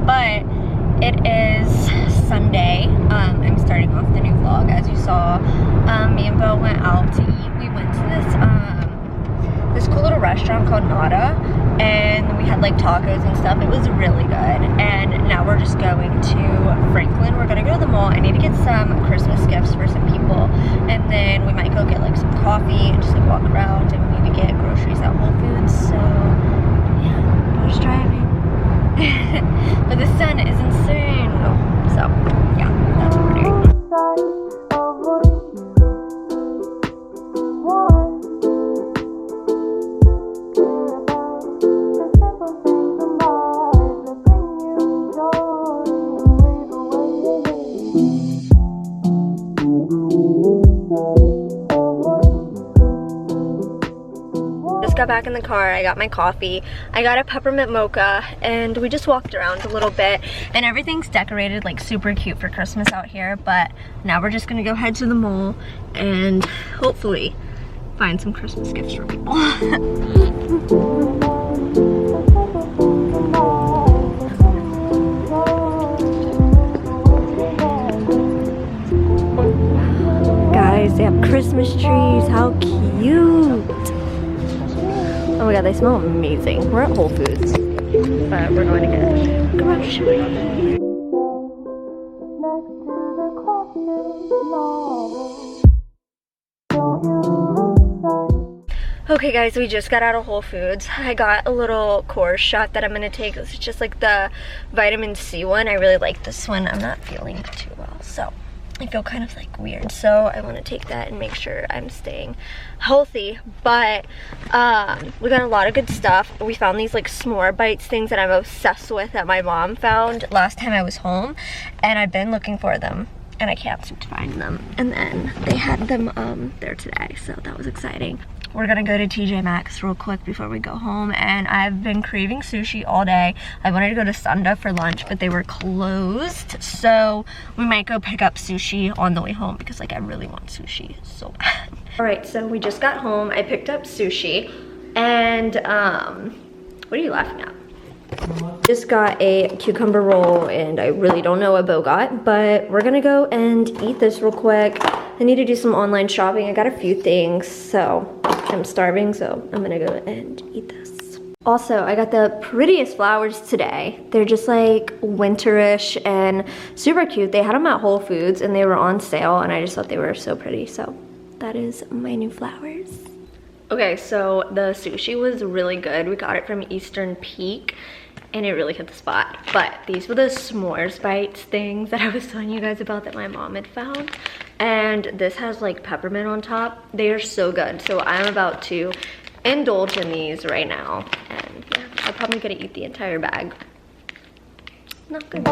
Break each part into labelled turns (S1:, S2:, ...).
S1: But it is Sunday. I'm starting off the new vlog. As you saw, me and Bo went out to eat. We went to this cool little restaurant called Nada, and we had like tacos and stuff. It was really good. And now we're just going to Franklin. We're gonna go to the mall. I need to get some Christmas gifts for some people, and then we might go get like some coffee and just like walk around, and we need to get groceries at Whole Foods. So yeah, Bo's driving. But the sun is insane. So yeah, that's what we're doing. Got back in the car, I got my coffee, I got a peppermint mocha, and we just walked around a little bit, and everything's decorated like super cute for Christmas out here. But now we're just gonna go head to the mall and hopefully find some Christmas gifts for people. Guys, they have Christmas trees, how cute! Oh my god, they smell amazing. We're at Whole Foods, but we're going to get groceries. Okay guys, we just got out of Whole Foods. I got a little course shot that I'm gonna take. This is just like the vitamin C one. I really like this one. I'm not feeling too well, so I feel kind of like weird, so I want to take that and make sure I'm staying healthy. But we got a lot of good stuff. We found these like s'more bites things that I'm obsessed with that my mom found last time I was home, and I've been looking for them and I can't seem to find them, and then they had them there today, so that was exciting. We're gonna go to TJ Maxx real quick before we go home, and I've been craving sushi all day. I wanted to go to Sunda for lunch, but they were closed, so we might go pick up sushi on the way home because like I really want sushi so bad. All right, so we just got home. I picked up sushi, and what are you laughing at? Just got a cucumber roll, and I really don't know what Bo got, but we're gonna go and eat this real quick. I need to do some online shopping. I got a few things, so I'm starving, so I'm gonna go and eat this. Also, I got the prettiest flowers today. They're just like winterish and super cute. They had them at Whole Foods and they were on sale, and I just thought they were so pretty. So that is my new flowers. Okay, so the sushi was really good. We got it from Eastern Peak, and it really hit the spot. But these were the s'mores bites things that I was telling you guys about that my mom had found. And this has like peppermint on top. They are so good. So I'm about to indulge in these right now. And yeah, I'm probably gonna eat the entire bag. Not good.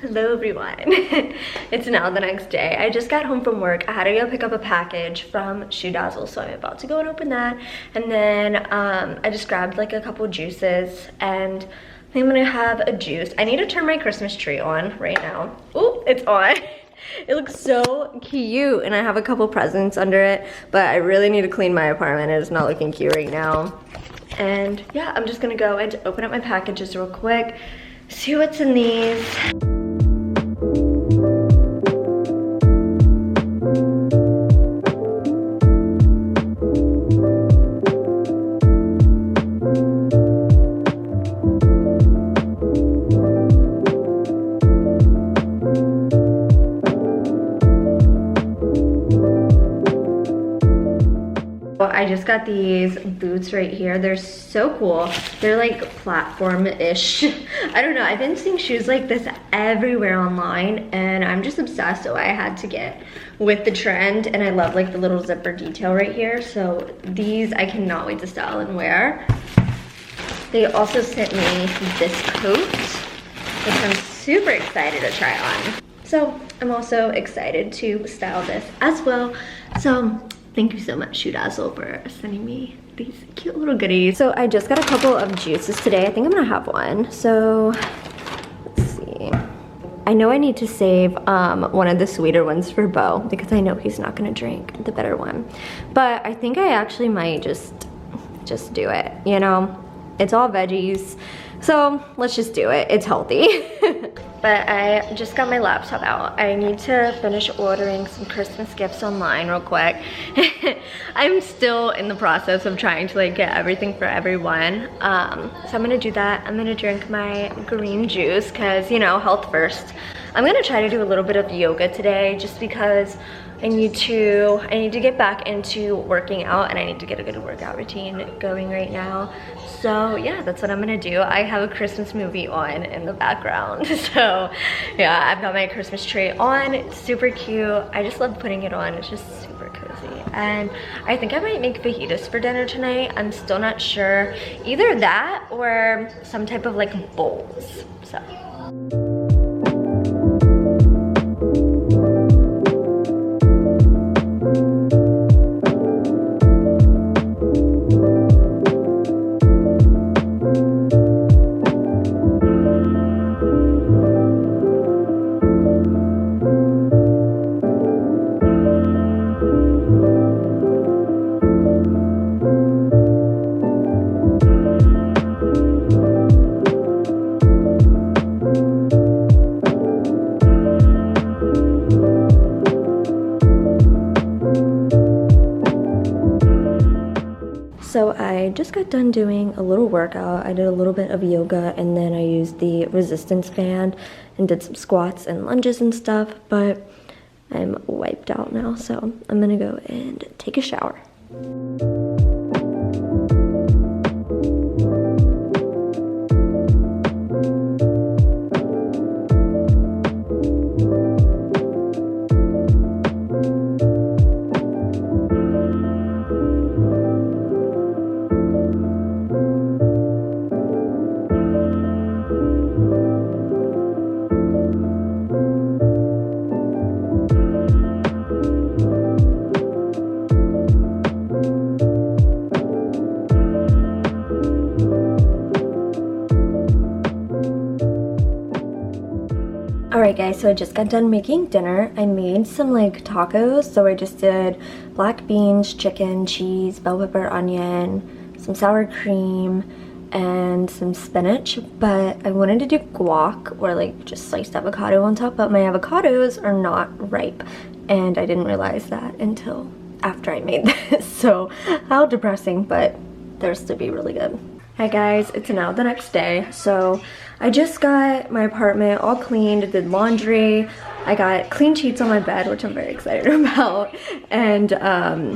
S1: Hello everyone. It's now the next day. I just got home from work. I had to go pick up a package from Shoe Dazzle, so I'm about to go and open that. And then I just grabbed like a couple juices, and I think I'm gonna have a juice. I need to turn my Christmas tree on right now. Ooh, it's on. It looks so cute, and I have a couple presents under it, but I really need to clean my apartment. It's not looking cute right now. And yeah, I'm just gonna go and open up my packages real quick, see what's in these. I just got these boots right here. They're so cool. They're like platform-ish. I don't know. I've been seeing shoes like this everywhere online, and I'm just obsessed, so I had to get with the trend. And I love like the little zipper detail right here. So these I cannot wait to style and wear. They also sent me this coat, which I'm super excited to try on. So I'm also excited to style this as well. So thank you so much, Shoe Dazzle, for sending me these cute little goodies. So I just got a couple of juices today. I think I'm gonna have one. So let's see. I know I need to save one of the sweeter ones for Bo because I know he's not gonna drink the bitter one. But I think I actually might just do it, you know? It's all veggies, so let's just do it. It's healthy. But I just got my laptop out. I need to finish ordering some Christmas gifts online real quick. I'm still in the process of trying to like get everything for everyone. So I'm gonna do that. I'm gonna drink my green juice because, you know, health first. I'm gonna try to do a little bit of yoga today just because I need to get back into working out, and I need to get a good workout routine going right now. So yeah, that's what I'm gonna do. I have a Christmas movie on in the background. So yeah, I've got my Christmas tree on. It's super cute. I just love putting it on. It's just super cozy. And I think I might make fajitas for dinner tonight. I'm still not sure. Either that or some type of like bowls. So. So I just got done doing a little workout. I did a little bit of yoga, and then I used the resistance band and did some squats and lunges and stuff, but I'm wiped out now, so I'm gonna go and take a shower. Alright guys, so I just got done making dinner. I made some like tacos, so I just did black beans, chicken, cheese, bell pepper, onion, some sour cream, and some spinach. But I wanted to do guac or like just sliced avocado on top, but my avocados are not ripe, and I didn't realize that until after I made this. So how depressing, but they're still be really good. Hi guys, it's now the next day. So I just got my apartment all cleaned, did laundry. I got clean sheets on my bed, which I'm very excited about, and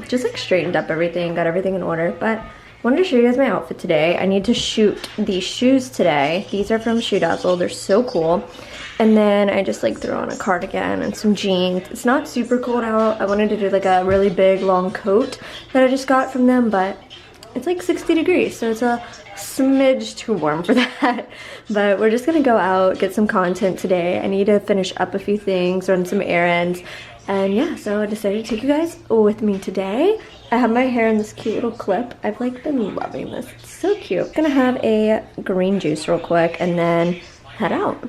S1: just like straightened up everything, got everything in order. But I wanted to show you guys my outfit today. I need to shoot these shoes today. These are from Shoe Dazzle. They're so cool. And then I just like threw on a cardigan and some jeans. It's not super cold out. I wanted to do like a really big long coat that I just got from them, but it's like 60 degrees, so it's a smidge too warm for that. But we're just gonna go out, get some content today. I need to finish up a few things, run some errands, and yeah, so I decided to take you guys with me today. I have my hair in this cute little clip. I've like been loving this. It's so cute. I'm gonna have a green juice real quick and then head out.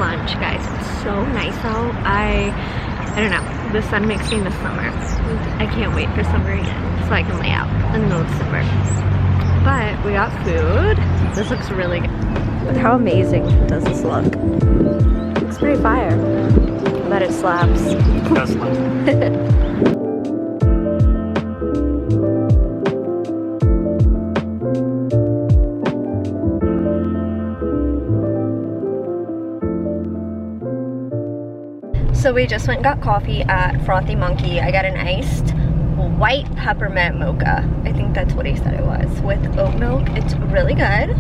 S1: lunch, guys. It's so nice out. I don't know. The sun makes me miss summer. I can't wait for summer again so I can lay out in the middle of December. But we got food. This looks really good. How amazing does this look? It's pretty fire. I bet it slaps.
S2: It does slap.
S1: So we just went and got coffee at Frothy Monkey. I got an iced white peppermint mocha. I think that's what he said it was, with oat milk. It's really good.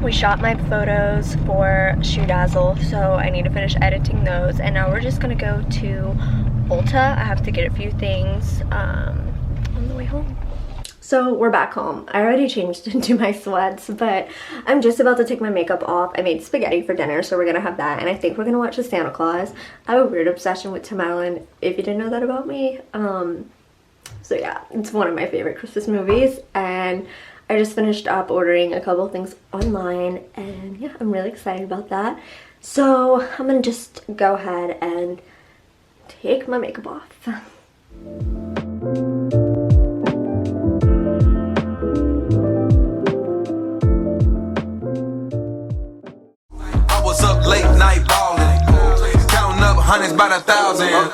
S1: We shot my photos for Shoe Dazzle, so I need to finish editing those. And now we're just gonna go to Ulta. I have to get a few things on the way home. So we're back home. I already changed into my sweats, but I'm just about to take my makeup off. I made spaghetti for dinner, so we're gonna have that, and I think we're gonna watch the Santa Claus. I have a weird obsession with Tim Allen, if you didn't know that about me. So yeah, it's one of my favorite Christmas movies, and I just finished up ordering a couple things online, and yeah, I'm really excited about that. So I'm gonna just go ahead and take my makeup off.
S3: Up late night ballin', counting up hundreds by the thousand.